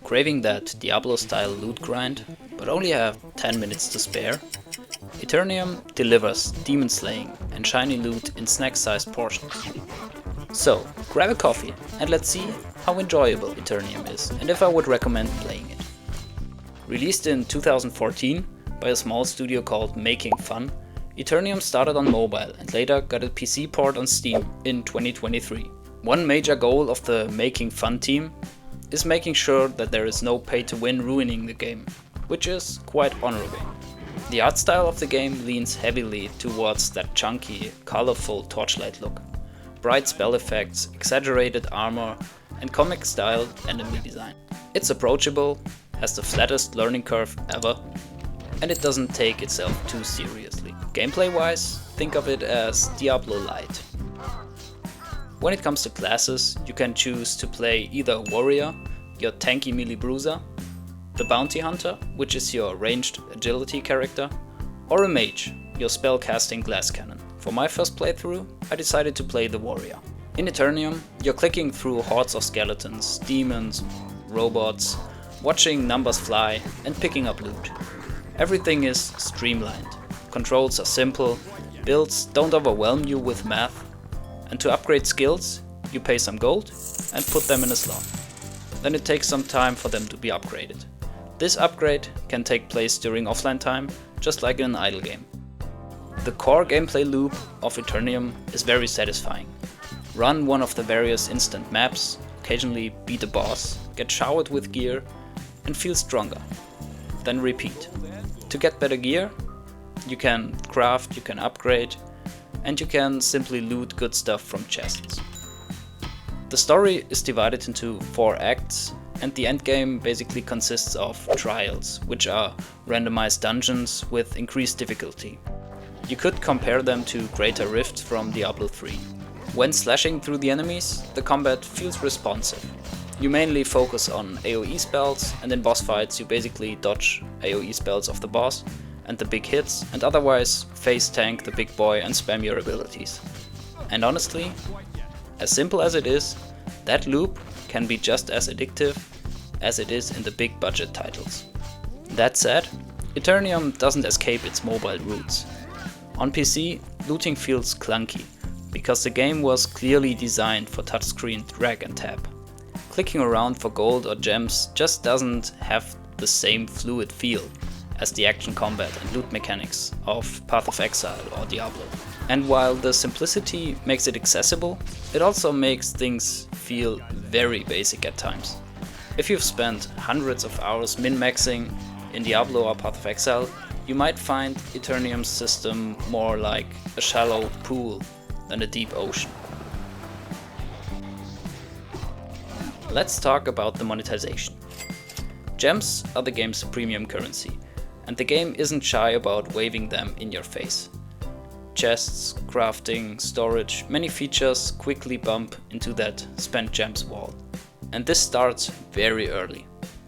Craving that Diablo-style loot grind, but only have 10 minutes to spare? Eternium delivers demon slaying and shiny loot in snack-sized portions. So, grab a coffee and let's see how enjoyable Eternium is and if I would recommend playing it. Released in 2014 by a small studio called Making Fun, Eternium started on mobile and later got a PC port on Steam in 2023. One major goal of the Making Fun team is making sure that there is no pay-to-win ruining the game, which is quite honorable. The art style of the game leans heavily towards that chunky, colorful Torchlight look. Bright spell effects, exaggerated armor, and comic-styled enemy design. It's approachable, has the flattest learning curve ever, and it doesn't take itself too seriously. Gameplay-wise, think of it as Diablo Light. When it comes to classes, you can choose to play either a warrior, your tanky melee bruiser, the bounty hunter, which is your ranged agility character, or a mage, your spell-casting glass cannon. For my first playthrough, I decided to play the warrior. In Eternium, you're clicking through hordes of skeletons, demons, robots, watching numbers fly and picking up loot. Everything is streamlined, controls are simple, builds don't overwhelm you with math, and to upgrade skills, you pay some gold and put them in a slot. Then it takes some time for them to be upgraded. This upgrade can take place during offline time, just like in an idle game. The core gameplay loop of Eternium is very satisfying. Run one of the various instant maps, occasionally beat a boss, get showered with gear, and feel stronger. Then repeat. To get better gear, you can craft, you can upgrade, and you can simply loot good stuff from chests. The story is divided into 4 acts, and the endgame basically consists of trials, which are randomized dungeons with increased difficulty. You could compare them to Greater Rift from Diablo 3. When slashing through the enemies, the combat feels responsive. You mainly focus on AoE spells, and in boss fights you basically dodge AoE spells of the boss and the big hits, and otherwise face tank the big boy and spam your abilities. And honestly, as simple as it is, that loop can be just as addictive as it is in the big budget titles. That said, Eternium doesn't escape its mobile roots. On PC, looting feels clunky, because the game was clearly designed for touchscreen drag and tap. Clicking around for gold or gems just doesn't have the same fluid feel as the action combat and loot mechanics of Path of Exile or Diablo. And while the simplicity makes it accessible, it also makes things feel very basic at times. If you've spent hundreds of hours min-maxing in Diablo or Path of Exile, you might find Eternium's system more like a shallow pool than a deep ocean. Let's talk about the monetization. Gems are the game's premium currency, and the game isn't shy about waving them in your face. Chests, crafting, storage, many features quickly bump into that spent gems wall. And this starts very early.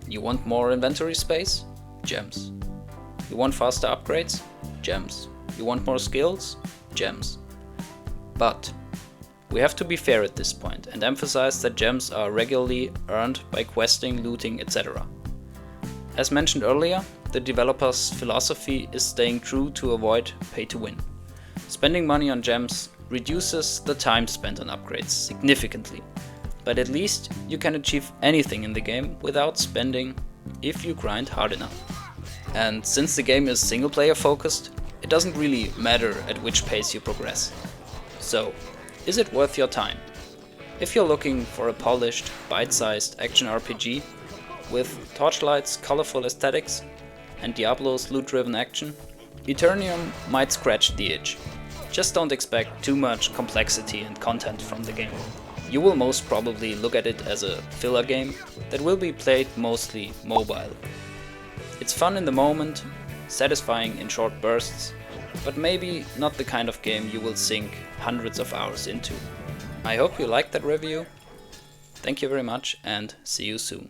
You want more inventory space? Gems. You want faster upgrades? Gems. You want more skills? Gems. But we have to be fair at this point and emphasize that gems are regularly earned by questing, looting, etc. As mentioned earlier, the developer's philosophy is staying true to avoid pay to win. Spending money on gems reduces the time spent on upgrades significantly, but at least you can achieve anything in the game without spending if you grind hard enough. And since the game is single player focused, it doesn't really matter at which pace you progress. So, is it worth your time? If you're looking for a polished, bite-sized action RPG with Torchlight's colorful aesthetics and Diablo's loot-driven action, Eternium might scratch the itch. Just don't expect too much complexity and content from the game. You will most probably look at it as a filler game that will be played mostly mobile. It's fun in the moment, satisfying in short bursts, but maybe not the kind of game you will sink hundreds of hours into. I hope you liked that review. Thank you very much and see you soon.